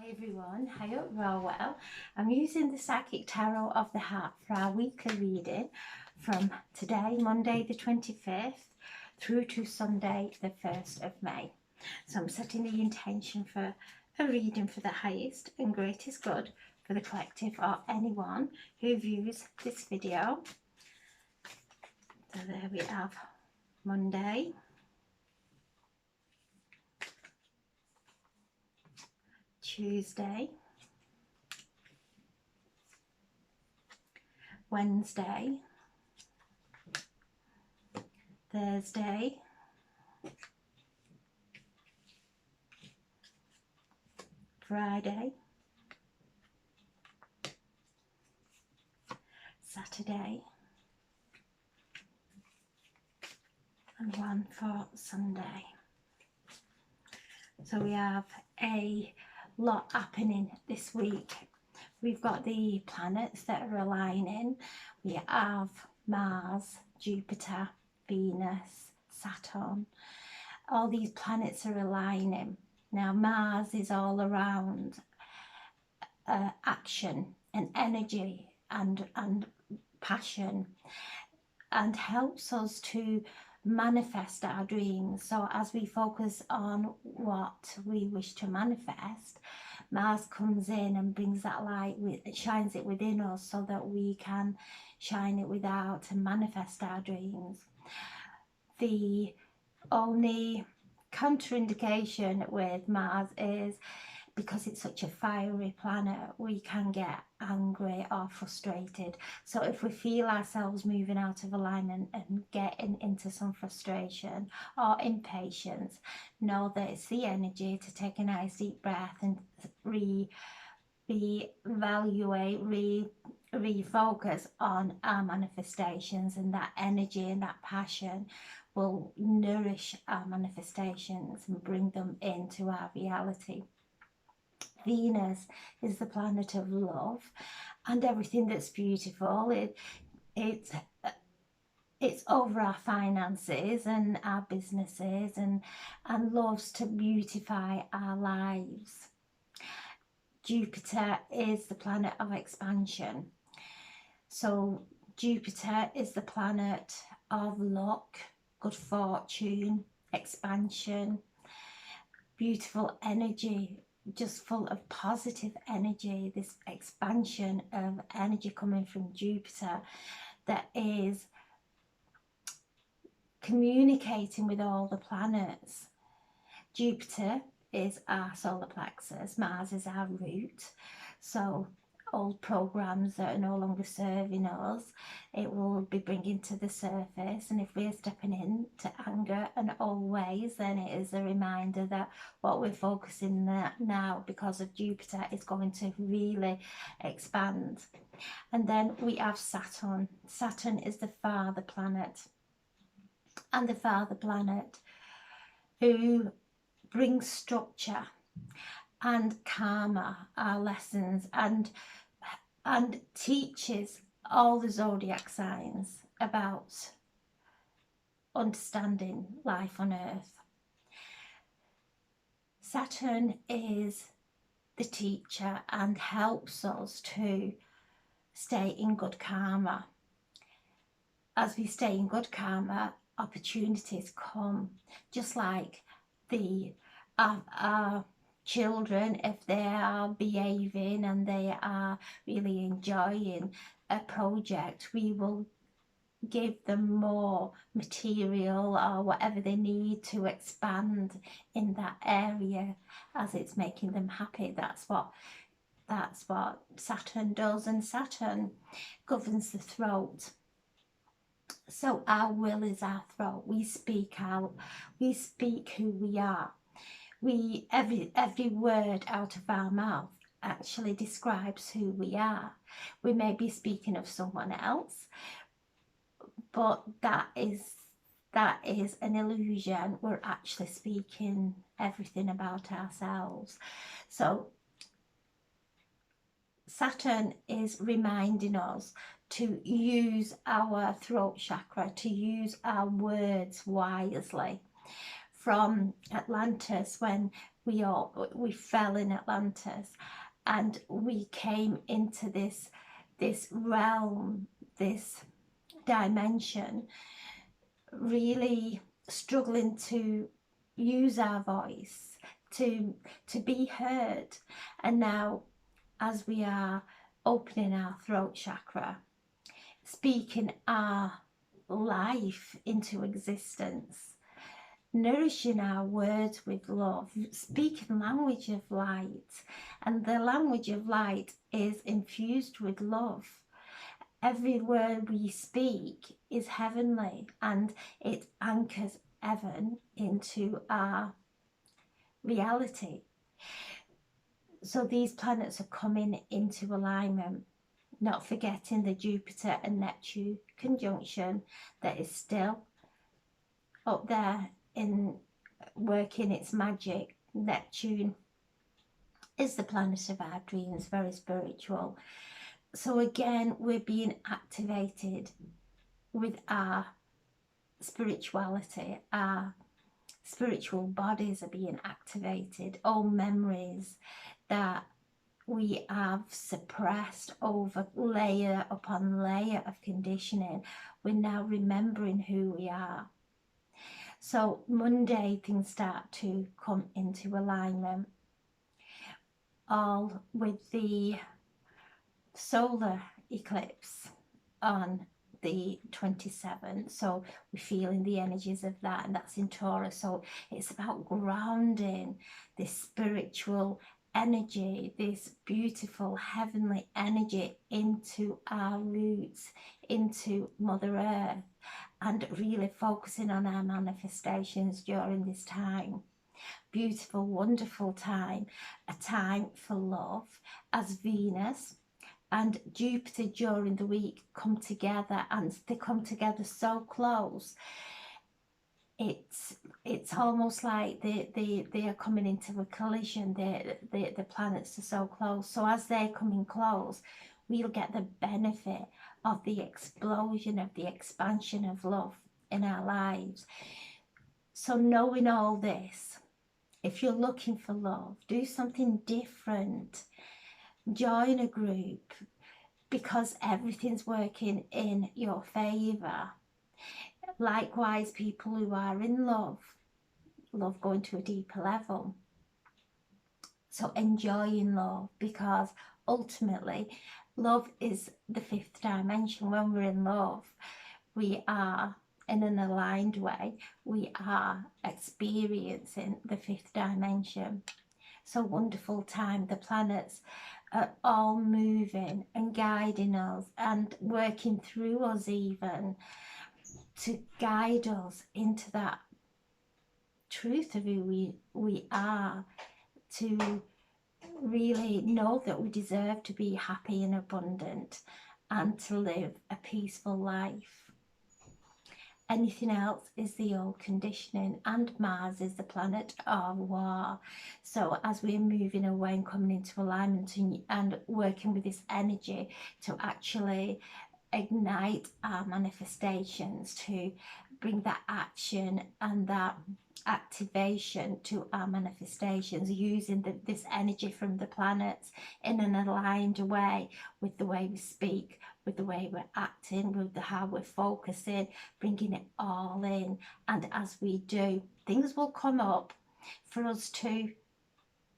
Hi everyone, I hope you're all well. I'm using the Psychic Tarot of the Heart for our weekly reading from today, Monday the 25th, through to Sunday the 1st of May. So I'm setting the intention for a reading for the highest and greatest good for the collective or anyone who views this video. So there we have Monday, Tuesday, Wednesday, Thursday, Friday, Saturday, and one for Sunday. So we have a lot happening this week. We've got the planets that are aligning. We have Mars, Jupiter, Venus, Saturn. All these planets are aligning. Now Mars is all around action and energy and passion, and helps us to manifest our dreams. So as we focus on what we wish to manifest, Mars comes in and brings that light, shines it within us so that we can shine it without and manifest our dreams. The only contraindication with Mars is because it's such a fiery planet, we can get angry or frustrated. So if we feel ourselves moving out of alignment and getting into some frustration or impatience, know that it's the energy to take a nice deep breath and refocus on our manifestations, and that energy and that passion will nourish our manifestations and bring them into our reality. Venus is the planet of love and everything that's beautiful. It's over our finances and our businesses and loves to beautify our lives. Jupiter is the planet of expansion. So Jupiter is the planet of luck, good fortune, expansion, beautiful energy, just full of positive energy, this expansion of energy coming from Jupiter that is communicating with all the planets. Jupiter is our solar plexus, Mars is our root. So old programs that are no longer serving us, it will be bringing to the surface. And if we're stepping into anger and old ways, then it is a reminder that what we're focusing on now because of Jupiter is going to really expand. And then we have Saturn. Saturn is the father planet, and the father planet who brings structure and karma, our lessons, and teaches all the zodiac signs about understanding life on earth. Saturn is the teacher and helps us to stay in good karma. As we stay in good karma, opportunities come, just like our children, if they are behaving and they are really enjoying a project, we will give them more material or whatever they need to expand in that area as it's making them happy. That's what Saturn does, and Saturn governs the throat. So our will is our throat. We speak out. We speak who we are. Every word out of our mouth actually describes who we are. We may be speaking of someone else, but that is an illusion. We're actually speaking everything about ourselves. So Saturn is reminding us to use our throat chakra, to use our words wisely. From Atlantis, when we fell in Atlantis, and we came into this realm, this dimension, really struggling to use our voice, to be heard. And now, as we are opening our throat chakra, speaking our life into existence, nourishing our words with love, speaking language of light. And the language of light is infused with love. Every word we speak is heavenly, and it anchors heaven into our reality. So these planets are coming into alignment, not forgetting the Jupiter and Neptune conjunction that is still up there in working its magic. Neptune is the planet of our dreams, very spiritual. So again, we're being activated with our spirituality. Our spiritual bodies are being activated. All memories that we have suppressed over layer upon layer of conditioning, we're now remembering who we are. So Monday, things start to come into alignment, all with the solar eclipse on the 27th. So we're feeling the energies of that, and that's in Taurus. So it's about grounding this spiritual energy, this beautiful heavenly energy into our roots, into Mother Earth, and really focusing on our manifestations during this time. Beautiful, wonderful time, a time for love, as Venus and Jupiter during the week come together, and they come together so close. It's almost like they are coming into a collision. The planets are so close. So as they're coming close, we'll get the benefit of the explosion, of the expansion of love in our lives. So knowing all this, if you're looking for love, do something different. Join a group, because everything's working in your favor. Likewise, people who are in love going to a deeper level. So enjoying love, because ultimately love is the fifth dimension. When we're in love, we are in an aligned way, we are experiencing the fifth dimension. So wonderful time. The planets are all moving and guiding us and working through us, even to guide us into that truth of who we are, to really know that we deserve to be happy and abundant and to live a peaceful life. Anything else is the old conditioning, and Mars is the planet of war. So as we're moving away and coming into alignment and working with this energy to actually ignite our manifestations, to bring that action and that activation to our manifestations, using this energy from the planets in an aligned way with the way we speak, with the way we're acting, with how we're focusing, bringing it all in. And as we do, things will come up for us to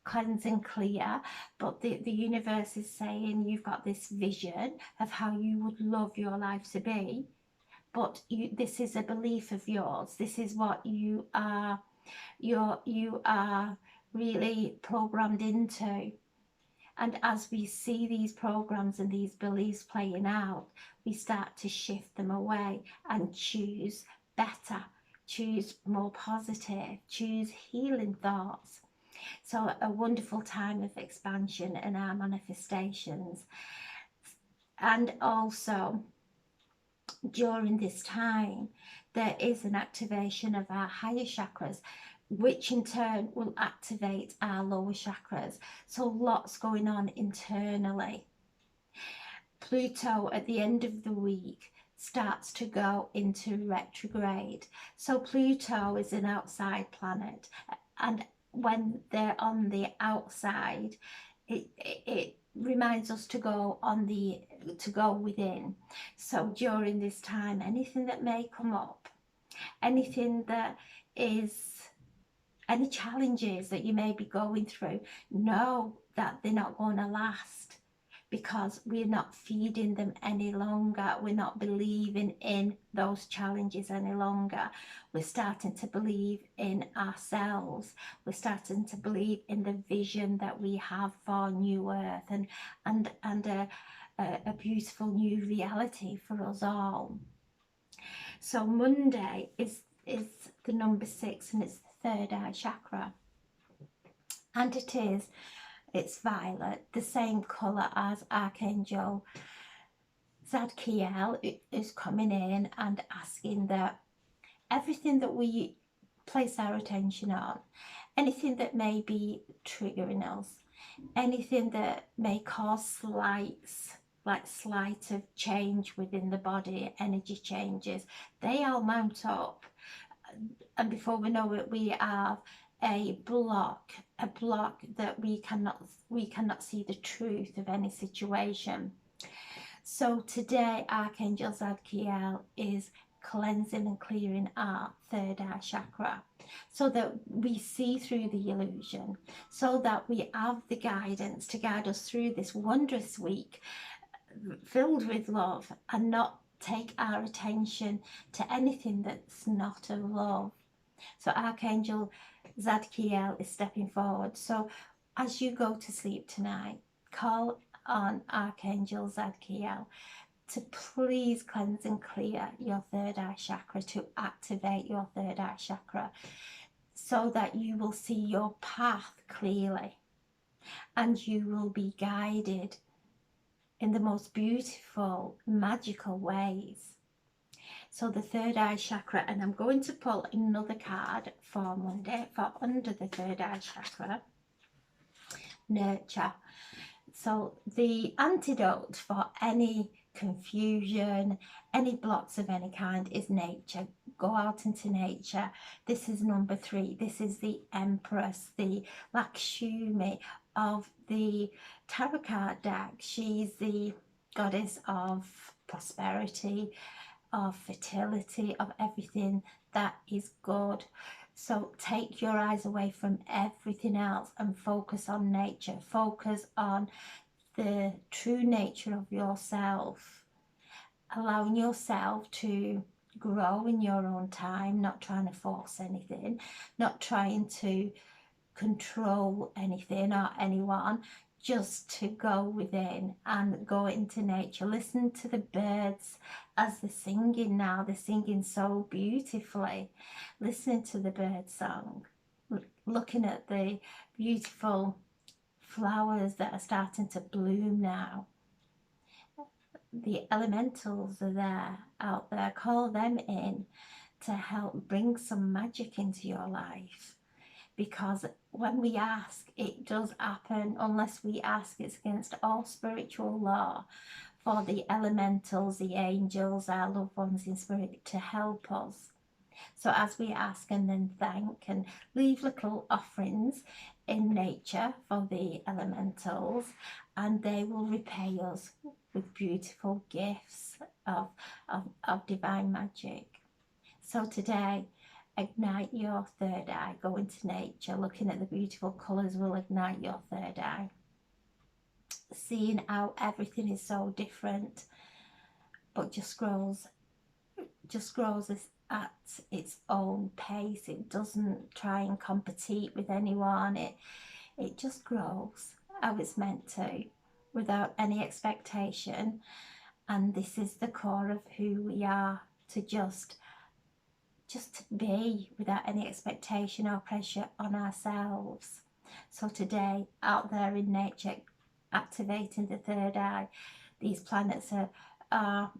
cleanse and clear, but the universe is saying you've got this vision of how you would love your life to be, but this is a belief of yours. This is what you are really programmed into. And as we see these programs and these beliefs playing out, we start to shift them away and choose better, choose more positive, choose healing thoughts. So a wonderful time of expansion in our manifestations. And also during this time, there is an activation of our higher chakras, which in turn will activate our lower chakras. So lots going on internally. Pluto at the end of the week starts to go into retrograde. So Pluto is an outside planet, and when they're on the outside, it reminds us to go within. So during this time, anything that may come up, anything that is, any challenges that you may be going through, know that they're not going to last, because we're not feeding them any longer. We're not believing in those challenges any longer. We're starting to believe in ourselves. We're starting to believe in the vision that we have for New Earth and a beautiful new reality for us all. So Monday is the number 6, and it's the third eye chakra, and it's violet, the same colour as Archangel Zadkiel is coming in and asking that everything that we place our attention on, anything that may be triggering us, anything that may cause slight of change within the body, energy changes, they all mount up, and before we know it, we have a block that we cannot see the truth of any situation. So today Archangel Zadkiel is cleansing and clearing our third eye chakra, so that we see through the illusion, so that we have the guidance to guide us through this wondrous week filled with love, and not take our attention to anything that's not of love. So Archangel Zadkiel is stepping forward. So as you go to sleep tonight, call on Archangel Zadkiel to please cleanse and clear your third eye chakra, to activate your third eye chakra, so that you will see your path clearly and you will be guided in the most beautiful, magical ways. So the third eye chakra, and I'm going to pull another card for Monday for under the third eye chakra, nurture. So the antidote for any confusion, any blocks of any kind, is nature. Go out into nature. This is number 3. This is the Empress, the Lakshmi of the tarot card deck. She's the goddess of prosperity, of fertility, of everything that is good. So take your eyes away from everything else and focus on nature. Focus on the true nature of yourself, allowing yourself to grow in your own time, not trying to force anything, not trying to control anything or anyone, just to go within and go into nature. Listen to the birds as they're singing now. They're singing so beautifully. Listening to the bird song, looking at the beautiful flowers that are starting to bloom now. The elementals are there, out there. Call them in to help bring some magic into your life, because when we ask, it does happen. Unless we ask, it's against all spiritual law for the elementals, the angels, our loved ones in spirit, to help us. So as we ask and then thank and leave little offerings in nature for the elementals, and they will repay us with beautiful gifts of divine magic. So today, ignite your third eye. Go into nature. Looking at the beautiful colours will ignite your third eye. Seeing how everything is so different, but just grows at its own pace. It doesn't try and compete with anyone. It just grows how it's meant to, without any expectation. And this is the core of who we are, to just to be without any expectation or pressure on ourselves. So today, out there in nature, activating the third eye, these planets are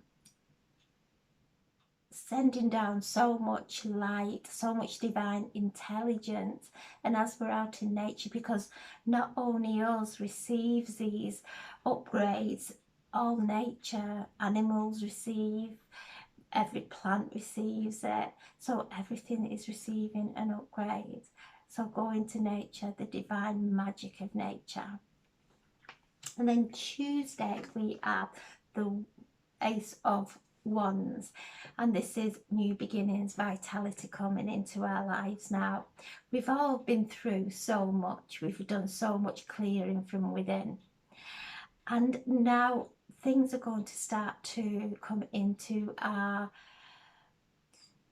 sending down so much light, so much divine intelligence. And as we're out in nature, because not only us receives these upgrades, all nature, animals receive, every plant receives it, so everything is receiving an upgrade. So go into nature, the divine magic of nature. And then Tuesday we have the Ace of Wands, and this is new beginnings, vitality coming into our lives now. We've all been through so much, we've done so much clearing from within, and now things are going to start to come into our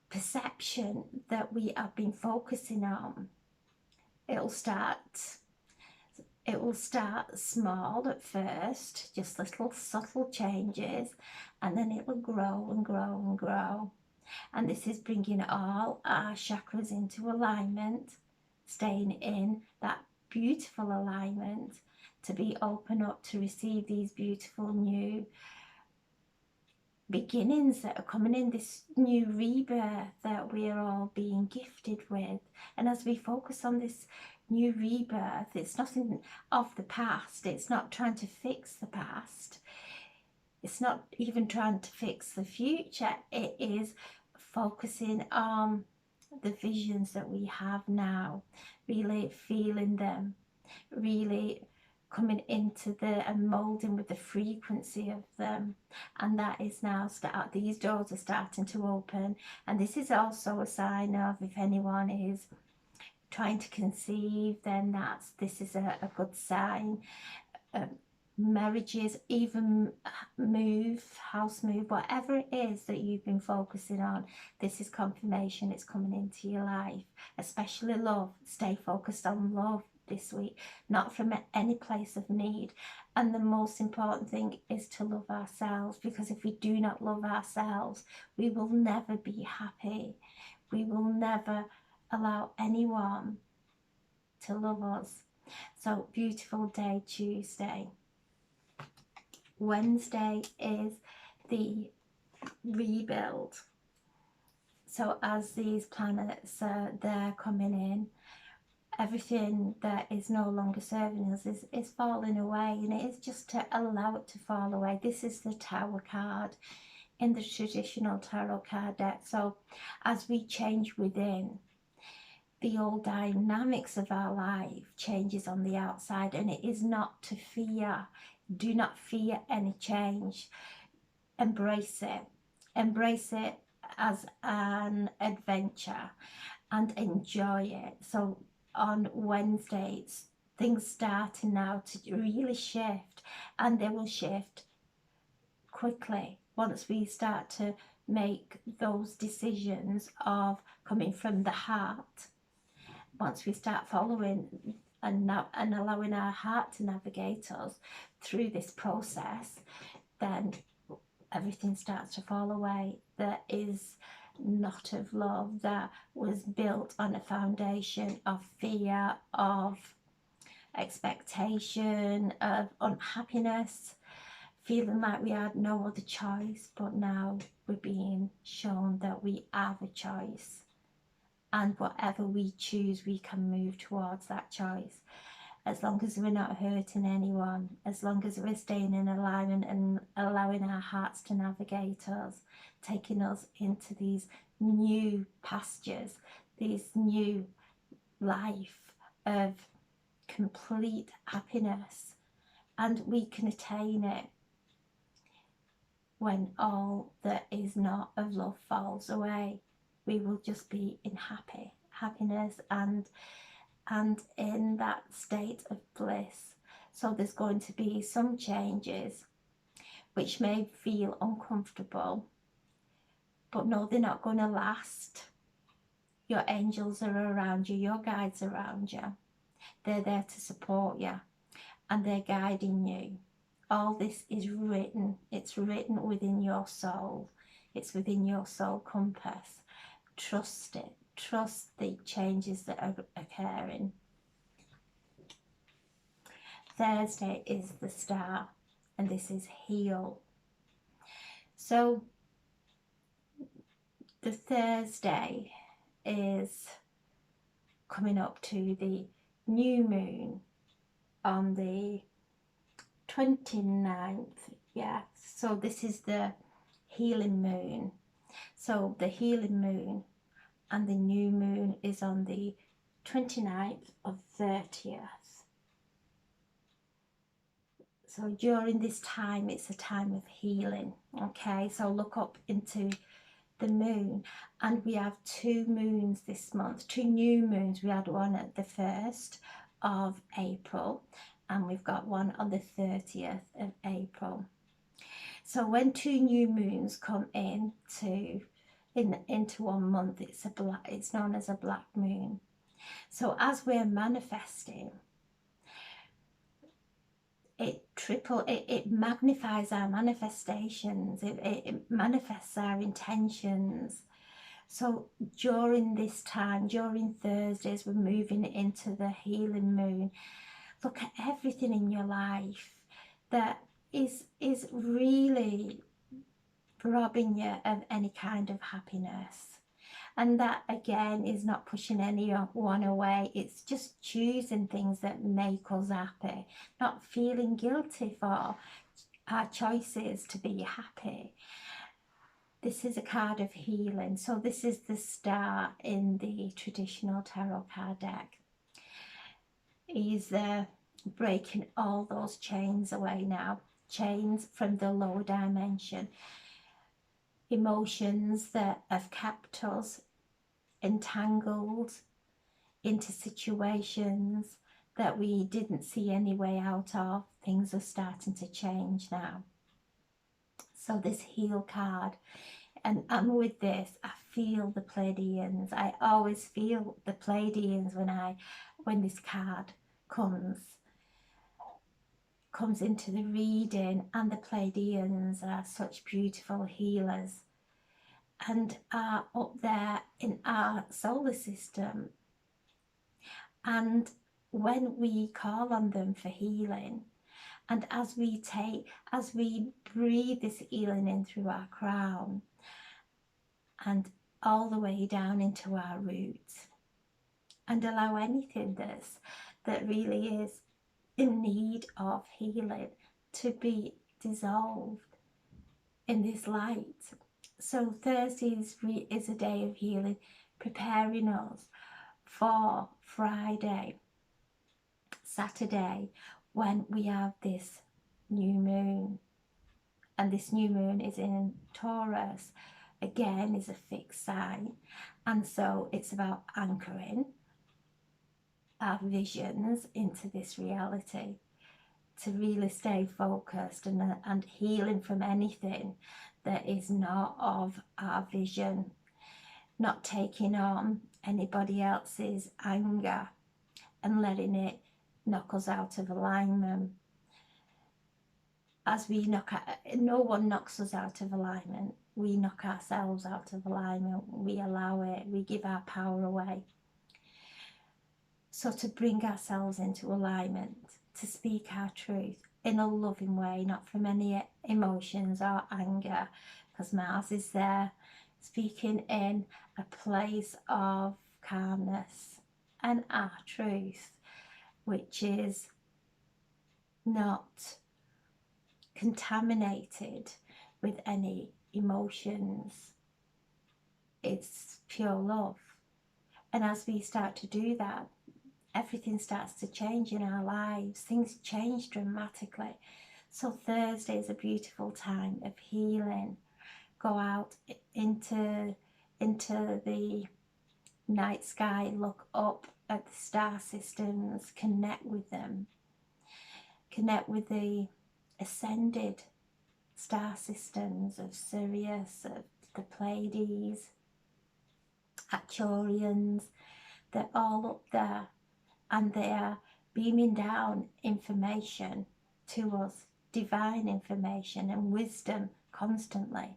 perception that we have been focusing on. It will start small at first, just little subtle changes, and then it will grow and grow and grow. And this is bringing all our chakras into alignment, staying in that beautiful alignment to be open up to receive these beautiful new beginnings that are coming in, this new rebirth that we are all being gifted with. And as we focus on this new rebirth, it's nothing of the past, it's not trying to fix the past, it's not even trying to fix the future, it is focusing on the visions that we have now, really feeling them, really coming into and moulding with the frequency of them. And that is now these doors are starting to open. And this is also a sign of, if anyone is trying to conceive, then this is a good sign. Marriages, even house move, whatever it is that you've been focusing on, this is confirmation, it's coming into your life. Especially love, stay focused on love this week, not from any place of need. And the most important thing is to love ourselves, because if we do not love ourselves, we will never be happy. We will never allow anyone to love us. So beautiful day, Tuesday. Wednesday is the rebuild. So as these planets they're coming in, everything that is no longer serving us is falling away, and it is just to allow it to fall away. This is the Tower card in the traditional tarot card deck. So as we change within, the old dynamics of our life changes on the outside, and it is not to fear. Do not fear any change. Embrace it. Embrace it as an adventure and enjoy it. So on Wednesdays, things starting now to really shift, and they will shift quickly once we start to make those decisions of coming from the heart. Once we start following and allowing our heart to navigate us through this process, then everything starts to fall away that is not of love, that was built on a foundation of fear, of expectation, of unhappiness, feeling like we had no other choice. But now we're being shown that we have a choice, and whatever we choose, we can move towards that choice. As long as we're not hurting anyone, as long as we're staying in alignment and allowing our hearts to navigate us, taking us into these new pastures, this new life of complete happiness. And we can attain it when all that is not of love falls away. We will just be in happiness and in that state of bliss. So there's going to be some changes which may feel uncomfortable, but no, they're not going to last. Your angels are around you, your guides are around you. They're there to support you, and they're guiding you. All this is written. It's written within your soul. It's within your soul compass. Trust it. Trust the changes that are occurring. Thursday is the star, and this is heal. So the Thursday is coming up to the new moon on the 29th. Yeah, so this is the healing moon. So the healing moon and the new moon is on the 29th of 30th. So during this time, it's a time of healing. Okay, so look up into the moon, and we have 2 moons this month, 2 new moons. We had one at the 1st of April, and we've got one on the 30th of April. So when 2 new moons come into one month, it's known as a black moon. So as we're manifesting, it magnifies our manifestations, it manifests our intentions. So during this time, during Thursdays, we're moving into the healing moon. Look at everything in your life that is really robbing you of any kind of happiness. And that again is not pushing anyone away. It's just choosing things that make us happy, not feeling guilty for our choices to be happy. This is a card of healing. So this is the star in the traditional tarot card deck. He's breaking all those chains away now. Chains from the lower dimension. Emotions that have kept us entangled into situations that we didn't see any way out of. Things are starting to change now. So this heal card, and with this, I feel the Pleiadians. I always feel the Pleiadians when this card comes into the reading, and the Pleiadians are such beautiful healers and are up there in our solar system. And when we call on them for healing, and as we breathe this healing in through our crown and all the way down into our roots, and allow anything that really is in need of healing to be dissolved in this light. So Thursday is a day of healing, preparing us for Friday, Saturday, when we have this new moon. And this new moon is in Taurus, again is a fixed sign. And so it's about anchoring our visions into this reality, to really stay focused and healing from anything that is not of our vision, not taking on anybody else's anger and letting it knock us out of alignment. As we no one knocks us out of alignment, we knock ourselves out of alignment, we allow it, we give our power away. So to bring ourselves into alignment, to speak our truth in a loving way, not from any emotions or anger, because Mars is there speaking in a place of calmness and our truth, which is not contaminated with any emotions. It's pure love. And as we start to do that, everything starts to change in our lives. Things change dramatically. So Thursday is a beautiful time of healing. Go out into the night sky, look up at the star systems, connect with them. Connect with the ascended star systems of Sirius, of the Pleiades, Arcturians. They're all up there, and they are beaming down information to us, divine information and wisdom constantly.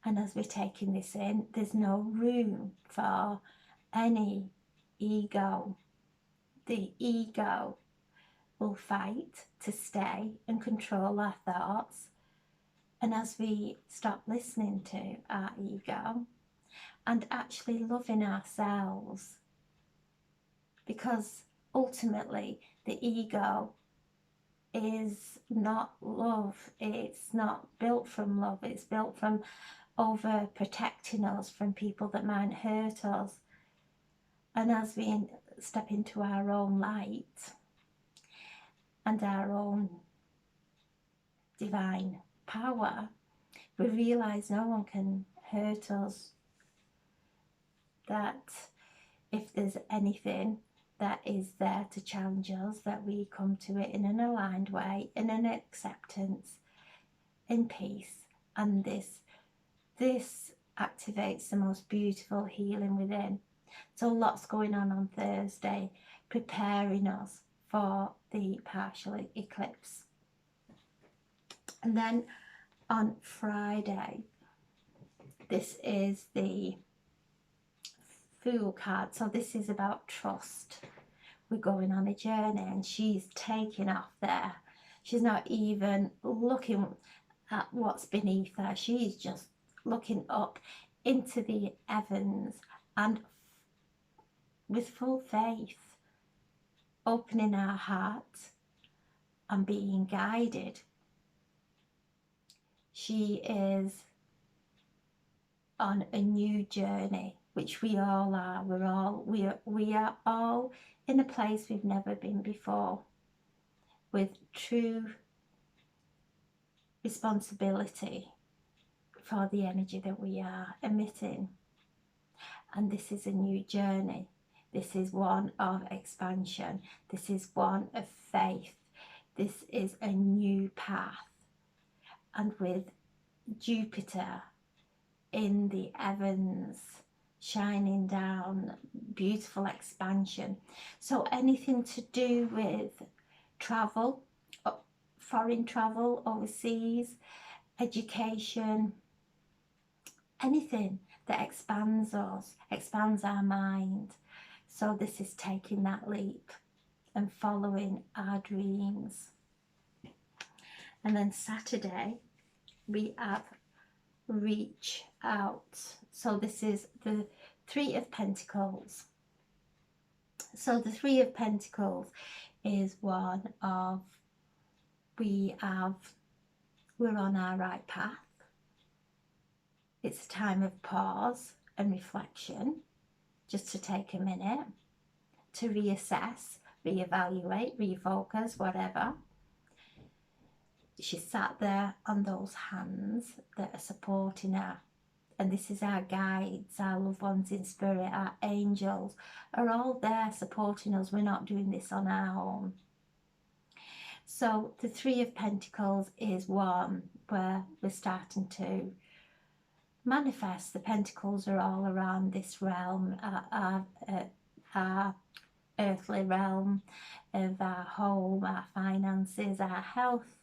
And as we're taking this in, there's no room for any ego. The ego will fight to stay and control our thoughts. And as we stop listening to our ego and actually loving ourselves, because ultimately the ego is not love, it's not built from love, it's built from over protecting us from people that might hurt us. And as we step into our own light and our own divine power, we realize no one can hurt us, that if there's anything that is there to challenge us, that we come to it in an aligned way, in an acceptance, in peace. And this activates the most beautiful healing within. So lots going on Thursday, preparing us for the partial eclipse. And then on Friday, this is the Fool card. So this is about trust. We're going on a journey and she's taking off there. She's not even looking at what's beneath her. She's just looking up into the heavens and with full faith, opening our heart and being guided. She is on a new journey, which we all are. We are all in a place we've never been before, with true responsibility for the energy that we are emitting. And this is a new journey. This is one of expansion. This is one of faith. This is a new path. And with Jupiter in the heavens shining down, beautiful expansion. So anything to do with travel, foreign travel, overseas, education, anything that expands us, expands our mind. So this is taking that leap and following our dreams. And then Saturday we have reach out. So this is the Three of Pentacles. So the Three of Pentacles is one of, we're on our right path. It's a time of pause and reflection, just to take a minute to reassess, reevaluate, refocus, whatever. She sat there on those hands that are supporting her. And this is our guides, our loved ones in spirit, our angels are all there supporting us. We're not doing this on our own. So the Three of Pentacles is one where we're starting to manifest. The pentacles are all around this realm, our earthly realm of our home, our finances, our health.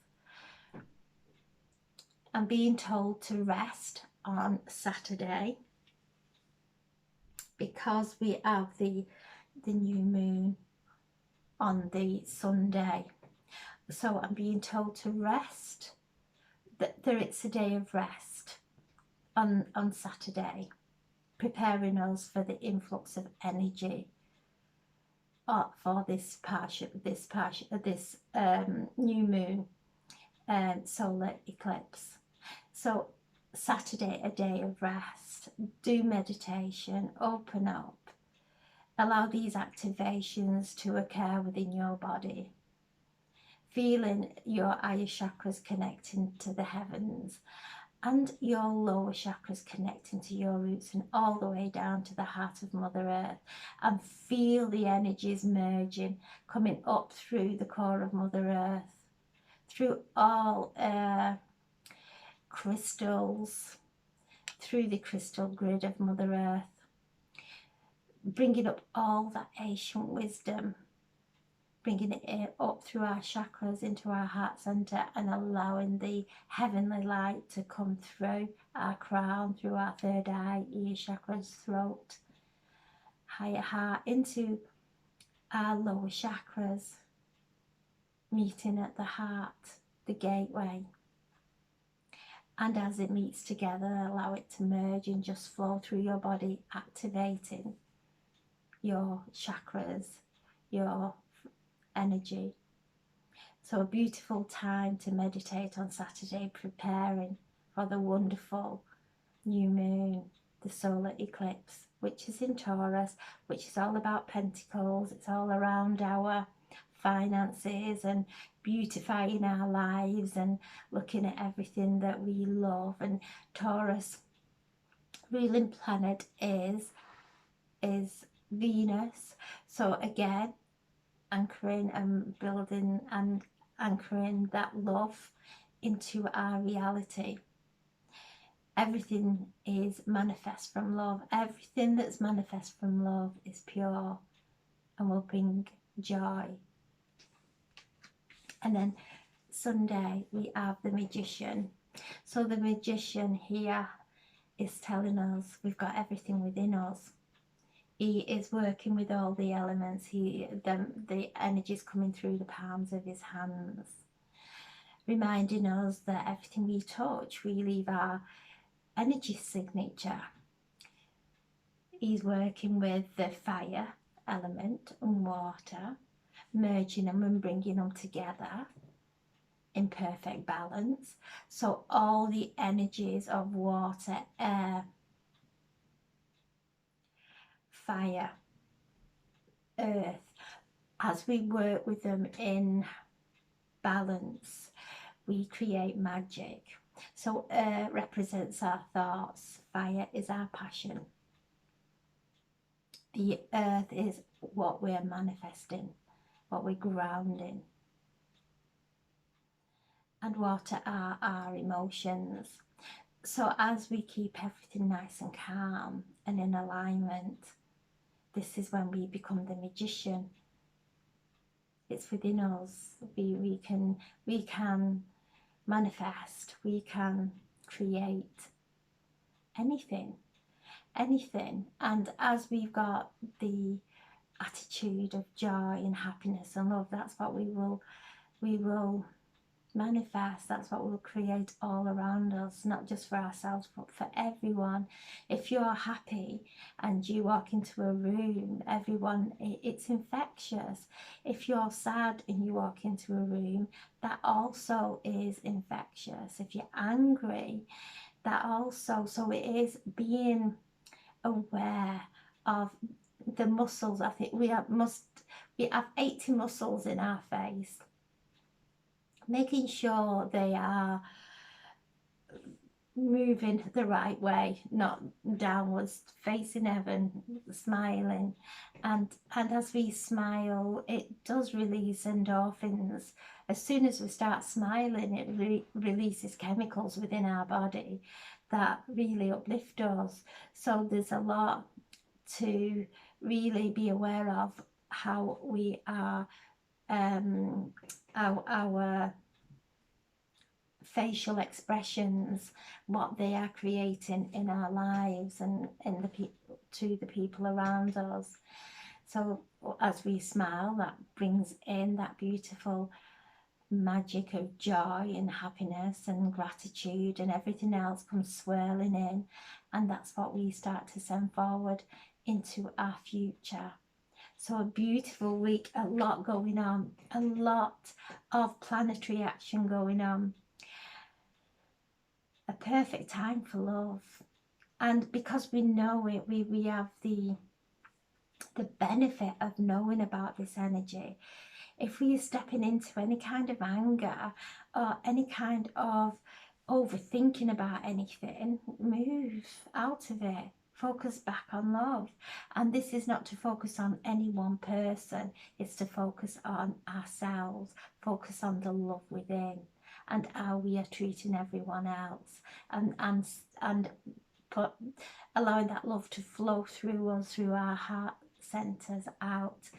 I'm being told to rest on Saturday because we have the new moon on the Sunday. So I'm being told to rest, that it's a day of rest on Saturday, preparing us for the influx of energy for this new moon solar eclipse. So Saturday, a day of rest. Do meditation, open up, allow these activations to occur within your body, feeling your higher chakras connecting to the heavens and your lower chakras connecting to your roots and all the way down to the heart of Mother Earth, and feel the energies merging, coming up through the core of Mother Earth, through all crystals, through the crystal grid of Mother Earth, bringing up all that ancient wisdom, bringing it up through our chakras into our heart center and allowing the heavenly light to come through our crown, through our third eye, ear chakras, throat, higher heart, into our lower chakras, meeting at the heart, the gateway. And as it meets together, allow it to merge and just flow through your body, activating your chakras, your energy. So a beautiful time to meditate on Saturday, preparing for the wonderful new moon, the solar eclipse, which is in Taurus, which is all about pentacles. It's all around our finances and beautifying our lives and looking at everything that we love. And Taurus ruling planet is Venus. So again, anchoring and building and anchoring that love into our reality. Everything is manifest from love. Everything that's manifest from love is pure and will bring joy. And then Sunday we have the Magician. So the Magician here is telling us we've got everything within us. He is working with all the elements. The energy is coming through the palms of his hands, reminding us that everything we touch, we leave our energy signature. He's working with the fire element and water, merging them and bringing them together in perfect balance. So all the energies of water, air, fire, earth, as we work with them in balance, we create magic. So air represents our thoughts, fire is our passion, the earth is what we're manifesting, what we're grounding, and water are our emotions. So as we keep everything nice and calm and in alignment, this is when we become the magician. It's within us. We can manifest, we can create anything. And as we've got the attitude of joy and happiness and love, that's what we will manifest. That's what we'll create all around us, not just for ourselves but for everyone. If you're happy and you walk into a room, everyone, it's infectious. If you're sad and you walk into a room, that also is infectious. If you're angry, that also. So it is being aware of the muscles. I think we have 80 muscles in our face, making sure they are moving the right way, not downwards, facing heaven, smiling. And as we smile, it does release endorphins. As soon as we start smiling, it releases chemicals within our body that really uplift us. So there's a lot to really be aware of, how we are, our facial expressions, what they are creating in our lives and in to the people around us. So as we smile, that brings in that beautiful magic of joy and happiness and gratitude, and everything else comes swirling in, and that's what we start to send forward into our future. So a beautiful week, a lot going on, a lot of planetary action going on, a perfect time for love. And because we know it, we have the benefit of knowing about this energy. If we are stepping into any kind of anger or any kind of overthinking about anything, move out of it. Focus back on love. And this is not to focus on any one person, it's to focus on ourselves, focus on the love within and how we are treating everyone else, and allowing that love to flow through us, through our heart centers, out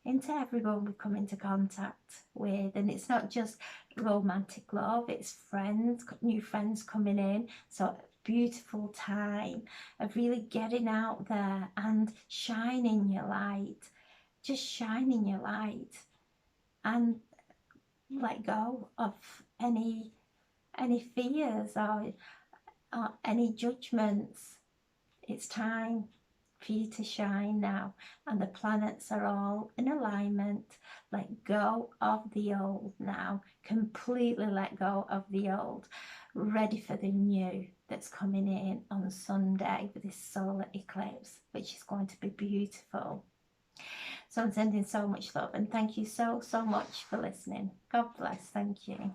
into everyone we come into contact with. And it's not just romantic love, it's friends, new friends coming in. So beautiful time of really getting out there and shining your light, just shining your light, and let go of any fears or any judgments. It's time for you to shine now, and the planets are all in alignment. Let go of the old now, completely let go of the old, ready for the new that's coming in on Sunday with this solar eclipse, which is going to be beautiful. So I'm sending so much love, and thank you so much for listening. God bless. Thank you.